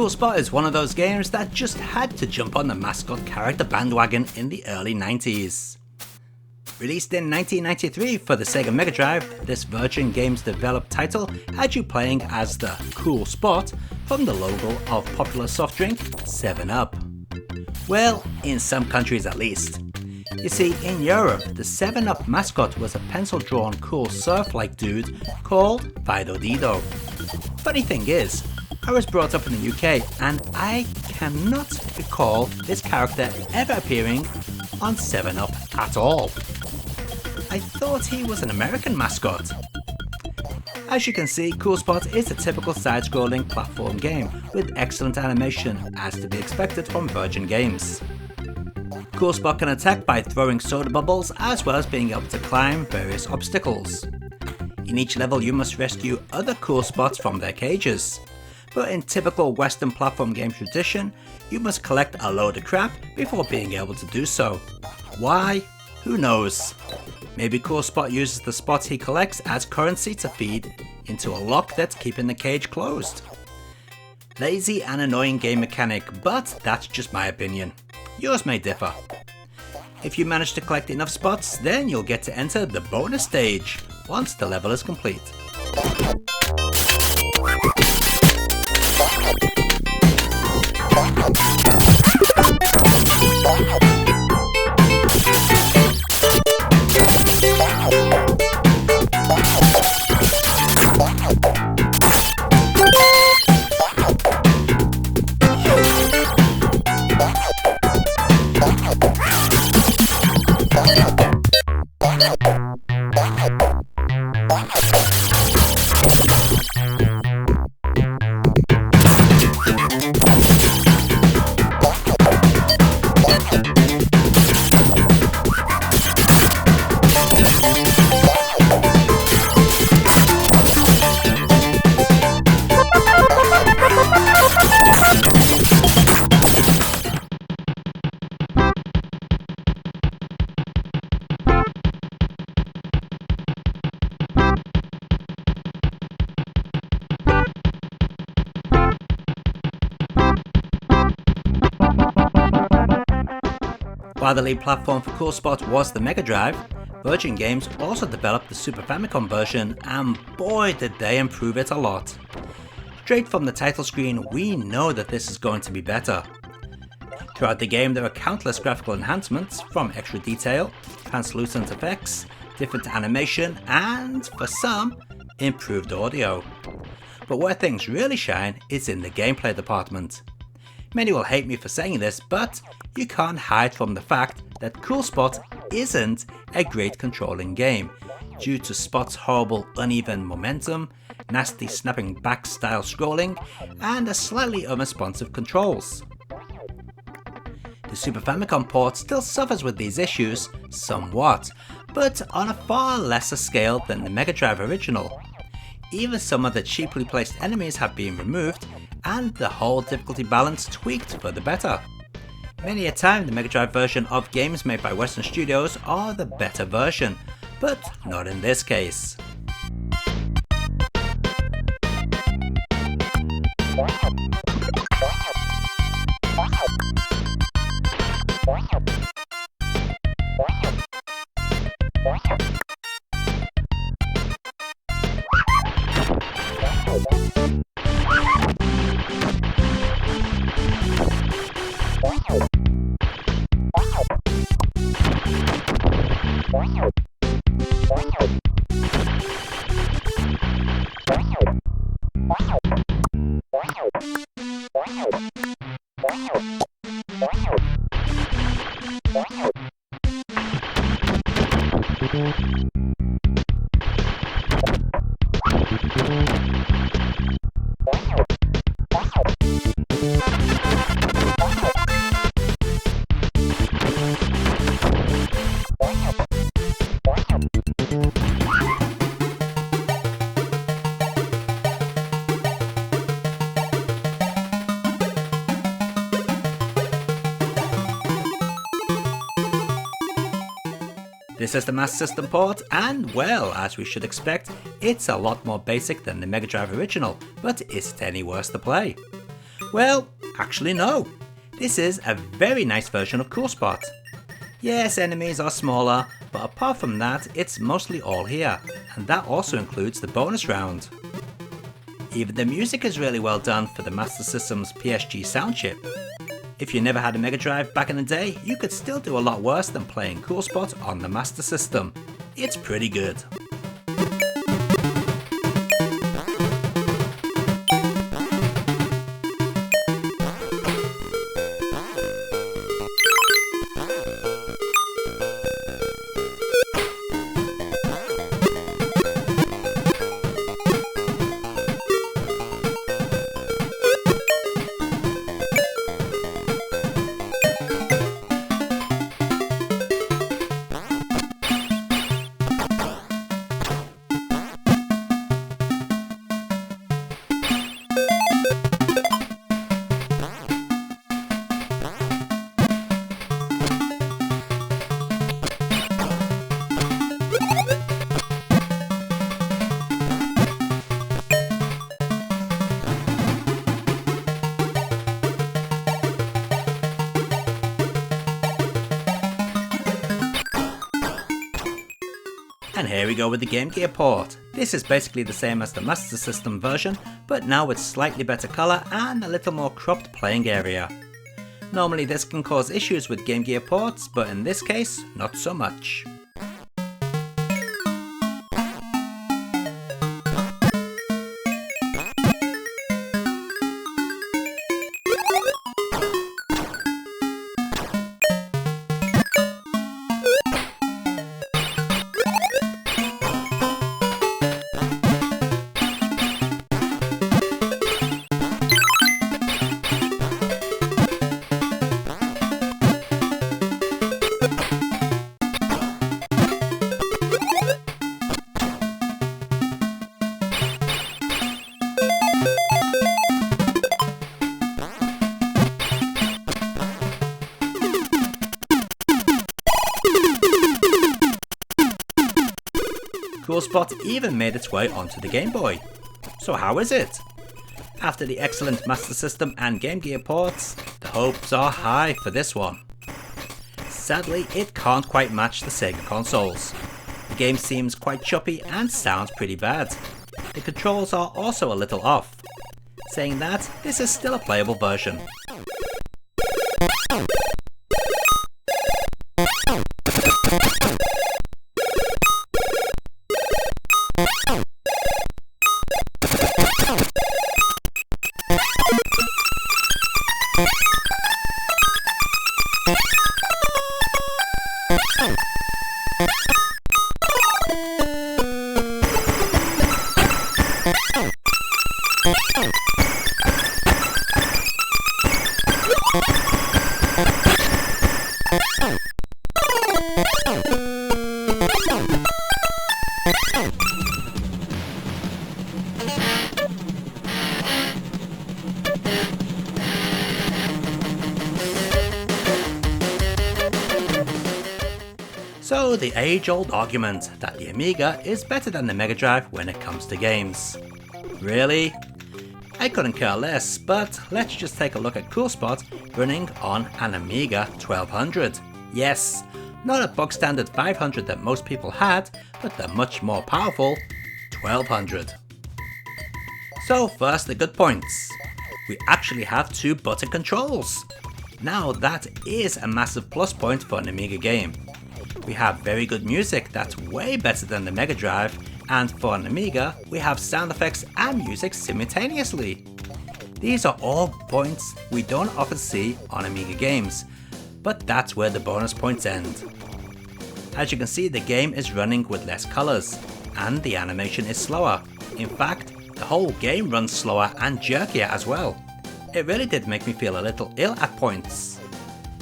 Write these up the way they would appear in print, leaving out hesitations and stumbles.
Cool Spot is one of those games that just had to jump on the mascot character bandwagon in the early 90s. Released in 1993 for the Sega Mega Drive, this Virgin Games developed title had you playing as the Cool Spot from the logo of popular soft drink 7-Up. Well, in some countries at least. You see, in Europe, the 7-Up mascot was a pencil-drawn cool surf-like dude called Fido Dido. Funny thing is, I was brought up in the UK and I cannot recall this character ever appearing on 7-Up at all. I thought he was an American mascot. As you can see, Cool Spot is a typical side-scrolling platform game with excellent animation as to be expected from Virgin Games. Cool Spot can attack by throwing soda bubbles as well as being able to climb various obstacles. In each level you must rescue other Cool Spots from their cages. But in typical Western platform game tradition, you must collect a load of crap before being able to do so. Why? Who knows? Maybe Cool Spot uses the spots he collects as currency to feed into a lock that's keeping the cage closed. Lazy and annoying game mechanic, but that's just my opinion. Yours may differ. If you manage to collect enough spots, then you'll get to enter the bonus stage once the level is complete. While the lead platform for Cool Spot was the Mega Drive, Virgin Games also developed the Super Famicom version, and boy did they improve it a lot. Straight from the title screen, we know that this is going to be better. Throughout the game there are countless graphical enhancements, from extra detail, translucent effects, different animation, and, for some, improved audio. But where things really shine is in the gameplay department. Many will hate me for saying this, but you can't hide from the fact that Cool Spot isn't a great controlling game, due to Spot's horrible uneven momentum, nasty snapping back style scrolling, and a slightly unresponsive controls. The Super Famicom port still suffers with these issues somewhat, but on a far lesser scale than the Mega Drive original. Even some of the cheaply placed enemies have been removed, and the whole difficulty balance tweaked for the better. Many a time the Mega Drive version of games made by Western studios are the better version, but not in this case. This is the Master System port, and well, as we should expect, it's a lot more basic than the Mega Drive original, but is it any worse to play? Well, actually no. This is a very nice version of Cool Spot. Yes, enemies are smaller, but apart from that, it's mostly all here, and that also includes the bonus round. Even the music is really well done for the Master System's PSG sound chip. If you never had a Mega Drive back in the day, you could still do a lot worse than playing Cool Spot on the Master System. It's pretty good. And here we go with the Game Gear port. This is basically the same as the Master System version, but now with slightly better colour and a little more cropped playing area. Normally this can cause issues with Game Gear ports, but in this case, not so much. Cool Spot even made its way onto the Game Boy. So how is it? After the excellent Master System and Game Gear ports, the hopes are high for this one. Sadly, it can't quite match the Sega consoles. The game seems quite choppy and sounds pretty bad. The controls are also a little off. Saying that, this is still a playable version. So the age-old argument that the Amiga is better than the Mega Drive when it comes to games. Really? I couldn't care less, but let's just take a look at Cool Spot running on an Amiga 1200. Yes, not a bog standard 500 that most people had, but the much more powerful 1200. So first the good points. We actually have two button controls. Now that is a massive plus point for an Amiga game. We have very good music that's way better than the Mega Drive, and for an Amiga, we have sound effects and music simultaneously. These are all points we don't often see on Amiga games, but that's where the bonus points end. As you can see, the game is running with less colours, and the animation is slower. In fact, the whole game runs slower and jerkier as well. It really did make me feel a little ill at points.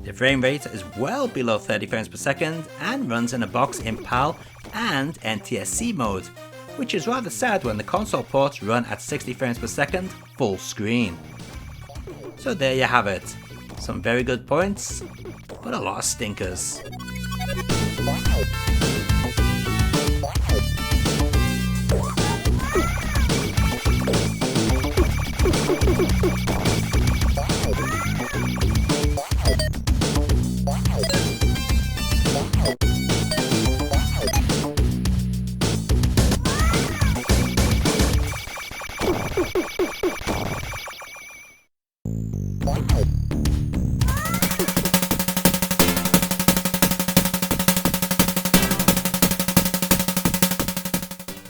The frame rate is well below 30 frames per second and runs in a box in PAL and NTSC mode, which is rather sad when the console ports run at 60 frames per second full screen. So there you have it. Some very good points, but a lot of stinkers.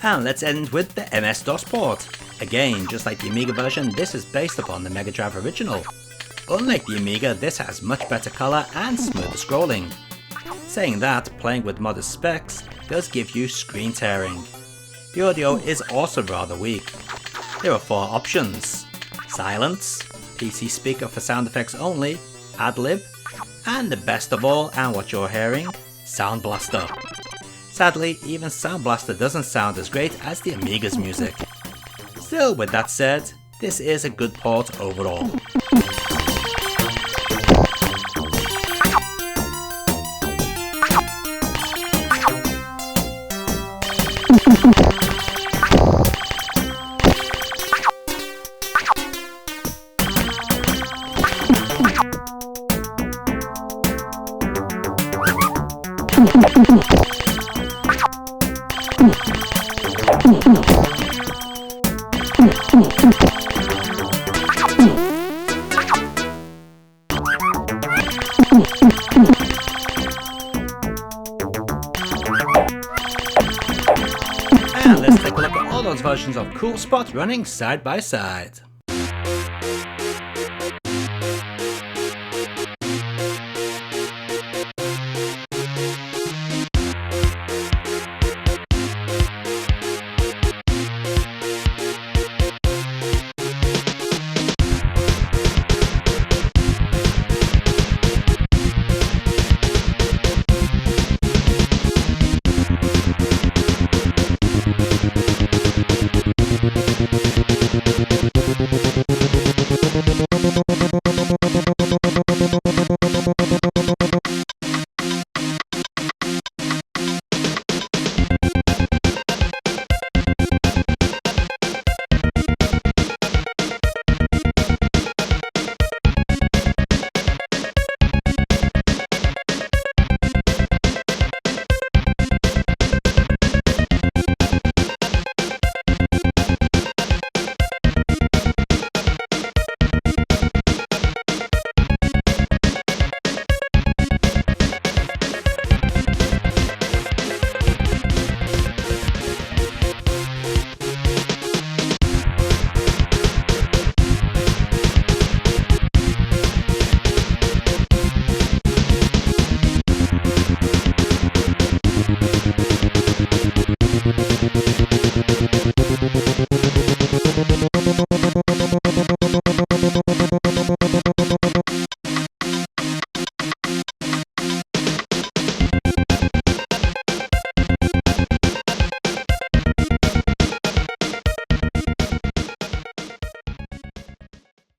And let's end with the MS-DOS port. Again, just like the Amiga version, this is based upon the Mega Drive original. Unlike the Amiga, this has much better colour and smoother scrolling. Saying that, playing with modest specs does give you screen tearing. The audio is also rather weak. There are 4 options: silence, PC speaker for sound effects only, ad-lib, and the best of all, and what you're hearing, Sound Blaster. Sadly, even Sound Blaster doesn't sound as great as the Amiga's music. Still, with that said, this is a good port overall. And let's take a look at all those versions of Cool Spot running side by side.